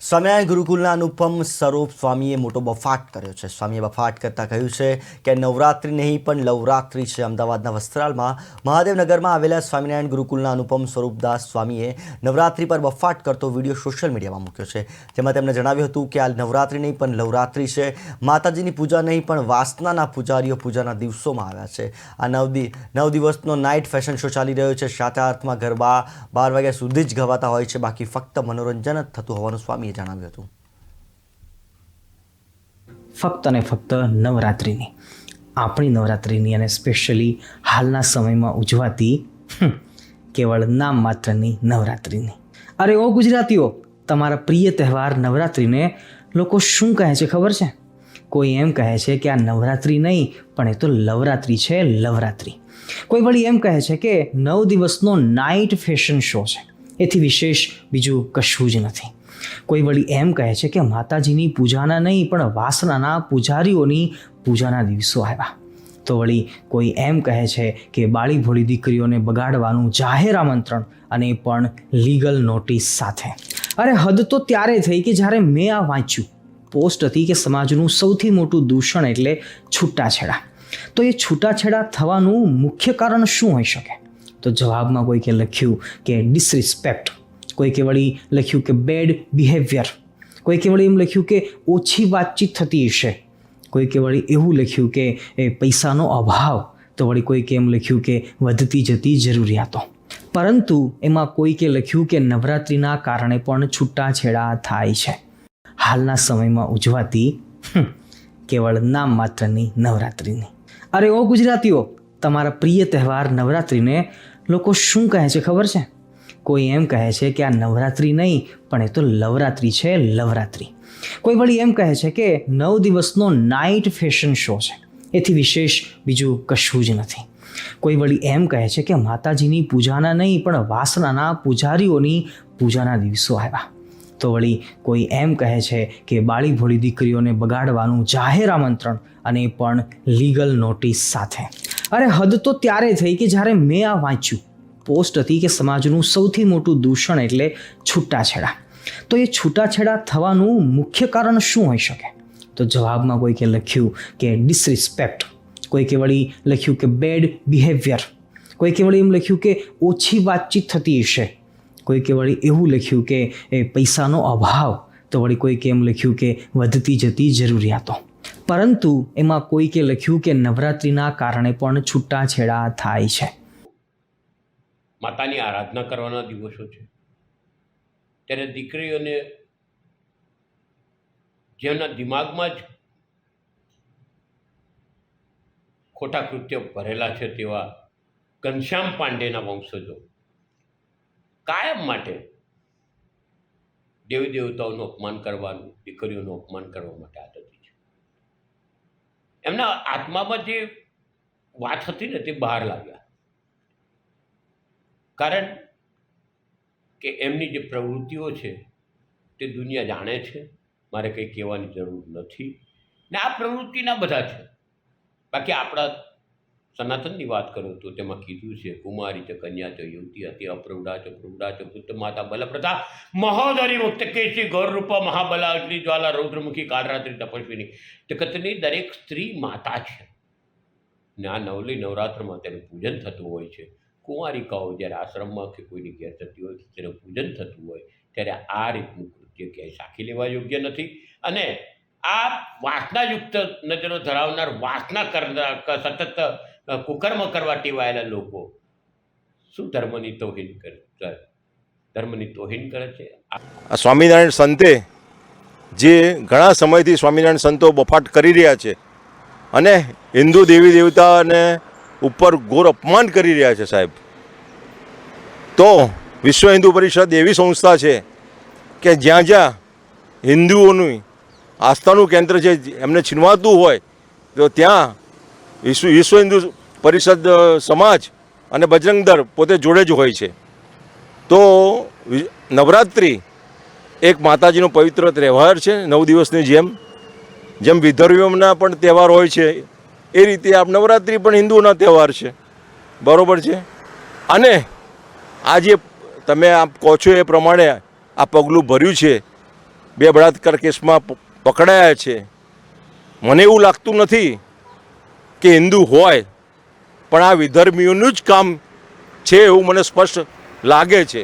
સ્વામિનારાયણ ગુરુકુલના અનુપમ સ્વરૂપ સ્વામીએ મોટો બફાટ કર્યો છે. સ્વામીએ બફાટ કરતાં કહ્યું છે કે નવરાત્રિ નહીં પણ લવરાત્રિ છે. અમદાવાદના વસ્ત્રાલમાં મહાદેવનગરમાં આવેલા સ્વામિનારાયણ ગુરુકુલના અનુપમ સ્વરૂપદાસ સ્વામીએ નવરાત્રિ પર બફાટ કરતો વિડીયો સોશિયલ મીડિયામાં મૂક્યો છે. જેમાં તેમણે જણાવ્યું હતું કે આ નવરાત્રિ નહીં પણ લવરાત્રિ છે. માતાજીની પૂજા નહીં પણ વાસનાના પૂજારીઓ પૂજાના દિવસોમાં આવ્યા છે. આ નવ દિવસનો નાઇટ ફેશન શો ચાલી રહ્યો છે. સાચા અર્થમાં ગરબા 12 વાગ્યા સુધી જ ગવાતા હોય છે, બાકી ફક્ત મનોરંજન જ થતું હોવાનું સ્વામીએ જણાવ્યું હતું. ફક્ત અને ફક્ત નવરાત્રિની, આપણી નવરાત્રિની અને સ્પેશિયલી હાલના સમયમાં ઉજવાતી કેવળ નામ માત્રની નવરાત્રિની. અરે ઓ ગુજરાતીઓ, તમારા પ્રિય તહેવાર નવરાત્રિને લોકો શું કહે છે ખબર છે? કોઈ એમ કહે છે કે આ નવરાત્રિ નહીં પણ એ તો લવરાત્રિ છે, લવરાત્રિ. કોઈ વળી એમ કહે છે કે 9 દિવસનો નાઇટ ફેશન શો છે, એથી વિશેષ બીજું કશું જ નથી. કોઈ વળી એમ કહે છે કે માતાજીની પૂજાના નહીં પણ વાસનાના પૂજારીઓની પૂજાના દિવસો આવ્યા. તો વળી કોઈ એમ કહે છે કે બાળી ભોળી દીકરીઓને બગાડવાનું જાહેર આમંત્રણ, અને પણ લીગલ નોટિસ સાથે. અરે હદ તો ત્યારે થઈ કે જ્યારે મેં આ વાંચ્યું. પોસ્ટ હતી કે સમાજનું સૌથી મોટું દૂષણ એટલે છૂટાછેડા. તો એ છૂટાછેડા થવાનું મુખ્ય કારણ શું હોઈ શકે? તો જવાબમાં કોઈકે લખ્યું કે ડિસરિસ્પેક્ટ, કોઈકે વળી લખ્યું કે બેડ બિહેવિયર, કોઈકે વળી એમ લખ્યું કે ઓછી વાતચીત થતી હશે, કોઈકે વળી એવું લખ્યું કે એ પૈસાનો અભાવ, તો વળી કોઈકે એમ લખ્યું કે વધતી જતી જરૂરિયાતો. પરંતુ એમાં કોઈકે લખ્યું કે નવરાત્રિના કારણે પણ છૂટાછેડા થાય છે. હાલના સમયમાં ઉજવાતી કેવળ નામ માત્રની નવરાત્રિની. અરે ઓ ગુજરાતીઓ, તમારા પ્રિય તહેવાર નવરાત્રિને લોકો શું કહે છે ખબર છે? કોઈ એમ કહે છે કે આ નવરાત્રિ નહીં પણ એ તો લવરાત્રિ છે, લવરાત્રિ. કોઈ વળી એમ કહે છે કે 9 દિવસનો નાઇટ ફેશન શો છે, એથી વિશેષ બીજું કશું જ નથી. કોઈ વળી એમ કહે છે કે માતાજીની પૂજાના નહીં પણ વાસનાના પૂજારીઓની પૂજાના દિવસો આવ્યા. તો વળી કોઈ એમ કહે છે કે બાળી ભોળી દીકરીઓને બગાડવાનું જાહેર આમંત્રણ, અને પણ લીગલ નોટિસ સાથે. અરે હદ તો ત્યારે થઈ કે જ્યારે મેં આ વાંચ્યું. પોસ્ટ હતી કે સમાજનું સૌથી મોટું દૂષણ એટલે છૂટાછેડા. તો એ છૂટાછેડા થવાનું મુખ્ય કારણ શું હોઈ શકે? તો જવાબમાં કોઈકે લખ્યું કે ડિસરિસ્પેક્ટ, કોઈકે વળી લખ્યું કે બેડ બિહેવિયર, કોઈકે વળી એમ લખ્યું કે ઓછી વાતચીત થતી હશે, કોઈકે વળી એવું લખ્યું કે એ પૈસાનો અભાવ, તો વળી કોઈકે એમ લખ્યું કે વધતી જતી જરૂરિયાતો. પરંતુ એમાં કોઈકે લખ્યું કે નવરાત્રિના કારણે પણ છૂટાછેડા થાય છે. માતાની આરાધના કરવાના દિવસો છે, ત્યારે દીકરીઓને જેમના દિમાગમાં જ ખોટા કૃત્યો ભરેલા છે તેવા ઘનશ્યામ પાંડેના વંશજો કાયમ માટે દેવી દેવતાઓનું અપમાન કરવાનું, દીકરીઓનું અપમાન કરવા માટે આદતી છે. એમના આત્મામાં જે વાત હતી ને તે બહાર લાવ્યા. કારણ કે એમની જે પ્રવૃત્તિઓ છે તે દુનિયા જાણે છે, મારે કંઈ કહેવાની જરૂર નથી. ને આ પ્રવૃત્તિના બધા છે. બાકી આપણા સનાતનની વાત કરું તો તેમાં કીધું છે, કુમારી ચ કન્યા ચ યુવતી હતી અપ્રૌઢા ચ પુત્ર માતા બલપ્રદા મહોદરી મુક્તકેશી ગૌરરૂપા મહાબલા અગ્નિ જ્વાલા રૌદ્રમુખી કાળરાત્રિ તપસ્વીની. જગતની દરેક સ્ત્રી માતા છે ને આ નવરાત્રમાં તેનું પૂજન થતું હોય છે. કુંવારિકાઓ જ્યારે આશ્રમમાં કે કોઈની ઘેર થતી હોય, તેનું પૂજન થતું હોય, ત્યારે આ રીતનું કૃત્ય ક્યાંય સાખી લેવા યોગ્ય નથી. અને આ વાસનાયુક્ત નજરો ધરાવનાર, વાસના કરનાર, સતત કુકર્મ કરવા ટેવાયેલા લોકો શું ધર્મની તોહીન કરે છે. આ સ્વામિનારાયણ સંતે જે ઘણા સમયથી સ્વામિનારાયણ સંતો બફાટ કરી રહ્યા છે અને હિન્દુ દેવી દેવતાને ઉપર ઘોર અપમાન કરી રહ્યા છે સાહેબ. તો વિશ્વ હિન્દુ પરિષદ એવી સંસ્થા છે કે જ્યાં જ્યાં હિન્દુઓનું આસ્થાનું કેન્દ્ર છે એમને છીનવાતું હોય તો ત્યાં વિશ્વ હિન્દુ પરિષદ સમાજ અને બજરંગ દળ પોતે જોડે જ હોય છે. તો નવરાત્રિ એક માતાજીનો પવિત્ર તહેવાર છે. 9 દિવસની જેમ વિધર્મીઓના પણ તહેવાર હોય છે એ રીતે આ નવરાત્રિ પણ હિન્દુઓના તહેવાર છે. બરાબર છે. અને આ જે તમે આપ કહો છો એ પ્રમાણે આ પગલું ભર્યું છે બે બળાત્કાર કેસમાં પકડાયા છે. મને એવું લાગતું નથી કે હિન્દુ હોય, પણ આ વિધર્મીઓનું જ કામ છે એવું મને સ્પષ્ટ લાગે છે.